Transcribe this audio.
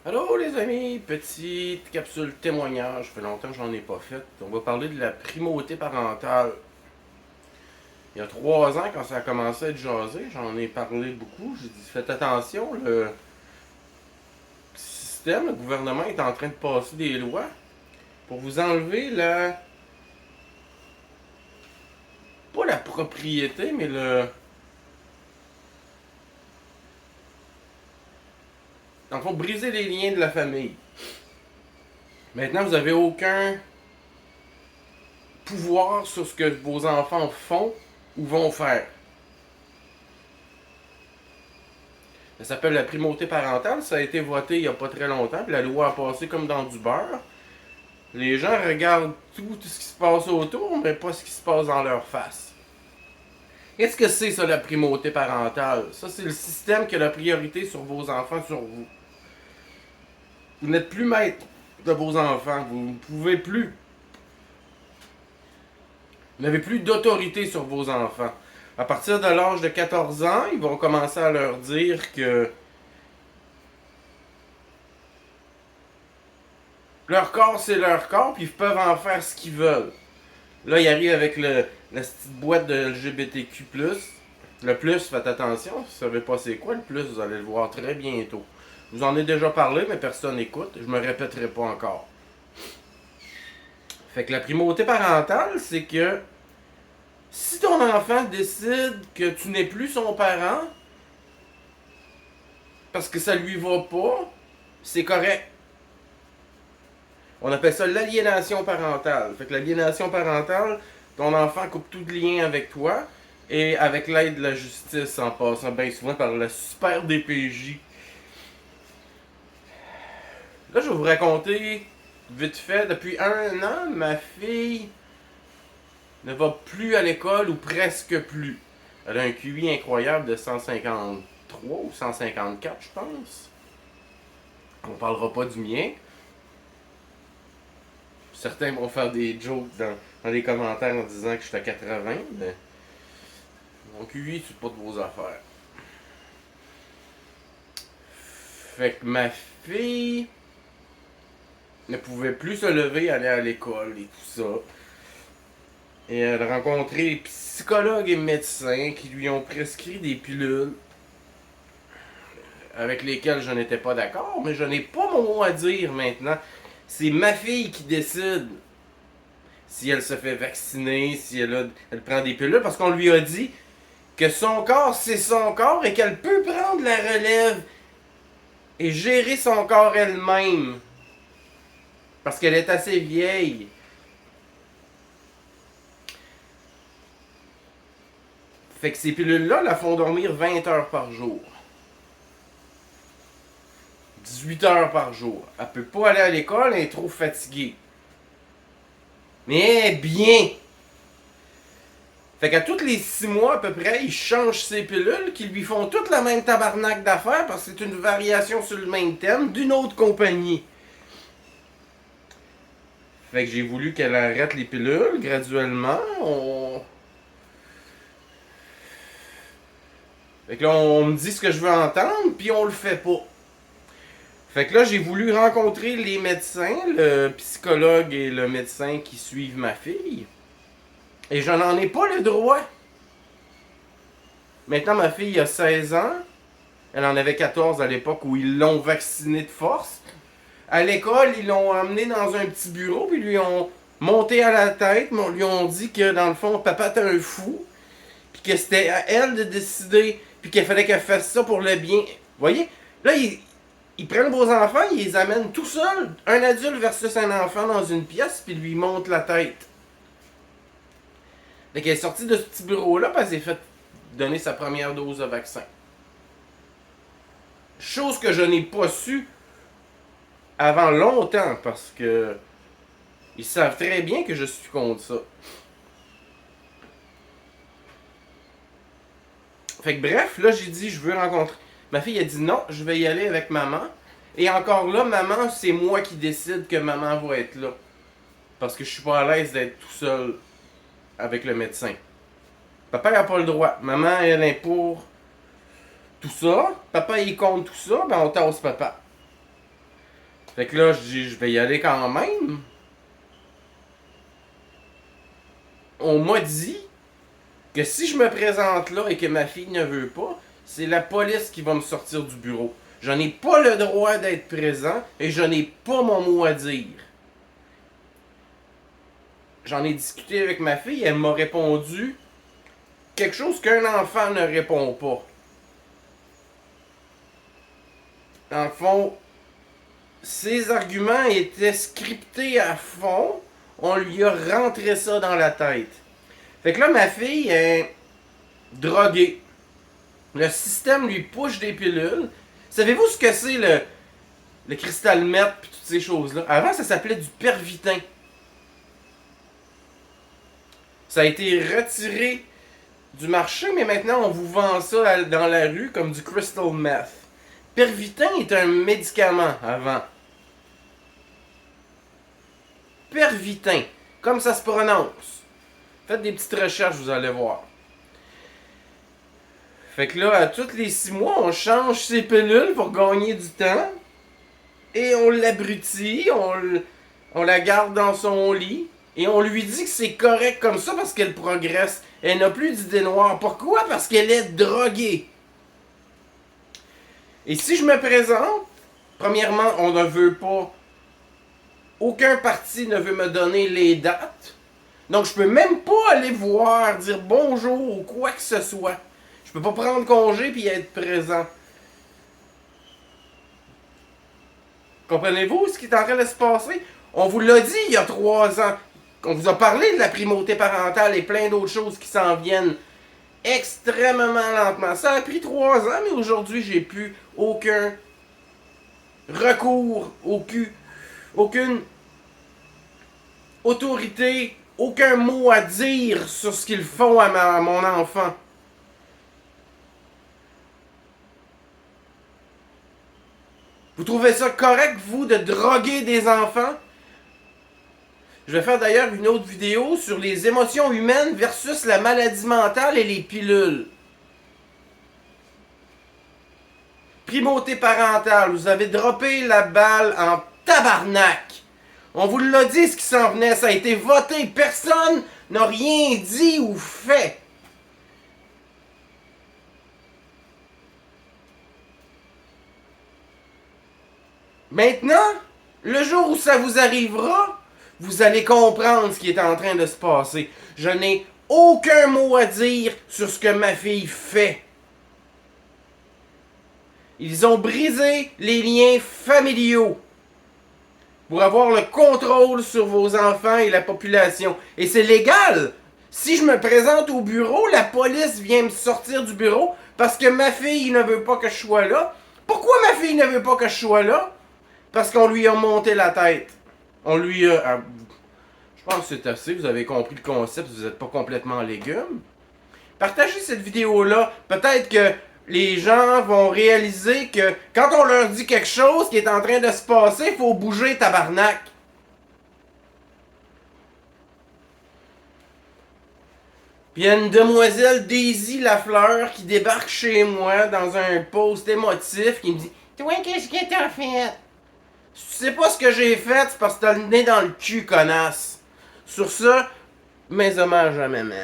Allô les amis, petite capsule témoignage, ça fait longtemps que j'en ai pas fait. On va parler de la primauté parentale. Il y a 3 ans, quand ça a commencé à être jasé, j'en ai parlé beaucoup. J'ai dit faites attention, le système, le gouvernement est en train de passer des lois pour vous enlever pas la propriété, mais dans le fond, briser les liens de la famille. Maintenant, vous n'avez aucun pouvoir sur ce que vos enfants font ou vont faire. Ça s'appelle la primauté parentale. Ça a été voté il n'y a pas très longtemps. Puis la loi a passé comme dans du beurre. Les gens regardent tout ce qui se passe autour, mais pas ce qui se passe dans leur face. Qu'est-ce que c'est ça, la primauté parentale? Ça, c'est le système qui a la priorité sur vos enfants, sur vous. Vous n'êtes plus maître de vos enfants. Vous ne pouvez plus. Vous n'avez plus d'autorité sur vos enfants. À partir de l'âge de 14 ans, ils vont commencer à leur dire que leur corps, c'est leur corps, puis ils peuvent en faire ce qu'ils veulent. Là, il arrive avec la petite boîte de LGBTQ+. Le plus, faites attention, si vous savez pas c'est quoi le plus, vous allez le voir très bientôt. Je vous en ai déjà parlé, mais personne n'écoute. Je me répéterai pas encore. Fait que la primauté parentale, c'est que si ton enfant décide que tu n'es plus son parent, parce que ça lui va pas, c'est correct. On appelle ça l'aliénation parentale. Fait que l'aliénation parentale, ton enfant coupe tout lien avec toi et avec l'aide de la justice en passant bien souvent par la super DPJ. Là, je vais vous raconter vite fait, depuis 1 an, ma fille ne va plus à l'école ou presque plus. Elle a un QI incroyable de 153 ou 154, je pense. On parlera pas du mien. Certains vont faire des jokes dans les commentaires en disant que je suis à 80, mais mon QI, c'est pas de vos affaires. Fait que ma fille ne pouvait plus se lever, aller à l'école et tout ça. Et elle a rencontré des psychologues et médecins qui lui ont prescrit des pilules avec lesquelles je n'étais pas d'accord, mais je n'ai pas mon mot à dire maintenant. C'est ma fille qui décide si elle se fait vacciner, si elle prend des pilules, parce qu'on lui a dit que son corps, c'est son corps et qu'elle peut prendre la relève et gérer son corps elle-même. Parce qu'elle est assez vieille. Fait que ces pilules-là la font dormir 20 heures par jour. 18 heures par jour. Elle peut pas aller à l'école, elle est trop fatiguée. Mais elle est bien. Fait qu'à tous les 6 mois à peu près, il change ses pilules qui lui font toute la même tabarnak d'affaires parce que c'est une variation sur le même thème d'une autre compagnie. Fait que j'ai voulu qu'elle arrête les pilules graduellement. Fait que là, on me dit ce que je veux entendre, puis on le fait pas. Fait que là, j'ai voulu rencontrer les médecins, le psychologue et le médecin qui suivent ma fille. Et je n'en ai pas le droit. Maintenant, ma fille a 16 ans. Elle en avait 14 à l'époque où ils l'ont vaccinée de force. À l'école, ils l'ont emmenée dans un petit bureau, puis lui ont monté à la tête, mais on lui ont dit que dans le fond, papa était un fou, puis que c'était à elle de décider, puis qu'il fallait qu'elle fasse ça pour le bien. Vous voyez? Là, ils prennent vos enfants, ils les amènent tout seuls, un adulte versus un enfant dans une pièce, puis lui montent la tête. Fait qu'elle est sortie de ce petit bureau-là, puis elle s'est fait donner sa première dose de vaccin. Chose que je n'ai pas su avant longtemps, parce que ils savent très bien que je suis contre ça. Fait que bref, là j'ai dit je veux rencontrer. Ma fille a dit non, je vais y aller avec maman. Et encore là, maman, c'est moi qui décide que maman va être là. Parce que je suis pas à l'aise d'être tout seul avec le médecin. Papa n'a pas le droit. Maman, elle est pour tout ça. Papa, il compte tout ça. Ben, on tasse papa. Fait que là, je dis, je vais y aller quand même. On m'a dit que si je me présente là et que ma fille ne veut pas, c'est la police qui va me sortir du bureau. Je n'ai pas le droit d'être présent et je n'ai pas mon mot à dire. J'en ai discuté avec ma fille, elle m'a répondu quelque chose qu'un enfant ne répond pas. Dans le fond, ses arguments étaient scriptés à fond. On lui a rentré ça dans la tête. Fait que là, ma fille est droguée. Le système lui push des pilules. Savez-vous ce que c'est le cristal meth et toutes ces choses-là? Avant, ça s'appelait du pervitin. Ça a été retiré du marché, mais maintenant, on vous vend ça dans la rue comme du crystal meth. Pervitin est un médicament avant. Pervitin, comme ça se prononce. Faites des petites recherches, vous allez voir. Fait que là, à tous les 6 mois, on change ses pilules pour gagner du temps. Et on l'abrutit, on la garde dans son lit. Et on lui dit que c'est correct comme ça parce qu'elle progresse. Elle n'a plus d'idées noires. Pourquoi? Parce qu'elle est droguée. Et si je me présente, premièrement, on ne veut pas. Aucun parti ne veut me donner les dates. Donc je peux même pas aller voir, dire bonjour ou quoi que ce soit. Je peux pas prendre congé puis être présent. Comprenez-vous ce qui est en train de se passer? On vous l'a dit il y a 3 ans. On vous a parlé de la primauté parentale et plein d'autres choses qui s'en viennent extrêmement lentement. Ça a pris 3 ans, mais aujourd'hui, j'ai plus aucun recours, aucune autorité, aucun mot à dire sur ce qu'ils font à mon enfant. Vous trouvez ça correct, vous, de droguer des enfants? Je vais faire d'ailleurs une autre vidéo sur les émotions humaines versus la maladie mentale et les pilules. Primauté parentale, vous avez droppé la balle en tabarnak. On vous l'a dit ce qui s'en venait, ça a été voté, personne n'a rien dit ou fait. Maintenant, le jour où ça vous arrivera, vous allez comprendre ce qui est en train de se passer. Je n'ai aucun mot à dire sur ce que ma fille fait. Ils ont brisé les liens familiaux pour avoir le contrôle sur vos enfants et la population. Et c'est légal. Si je me présente au bureau, la police vient me sortir du bureau parce que ma fille ne veut pas que je sois là. Pourquoi ma fille ne veut pas que je sois là? Parce qu'on lui a monté la tête. On lui a... Je pense que c'est assez, vous avez compris le concept, vous n'êtes pas complètement légumes. Partagez cette vidéo-là. Peut-être que les gens vont réaliser que quand on leur dit quelque chose qui est en train de se passer, il faut bouger, tabarnak. Puis il y a une demoiselle Daisy Lafleur qui débarque chez moi dans un post émotif qui me dit « Toi, qu'est-ce que t'as fait? » Si tu sais pas ce que j'ai fait, c'est parce que t'as le nez dans le cul, connasse. Sur ça, mes hommages à maman.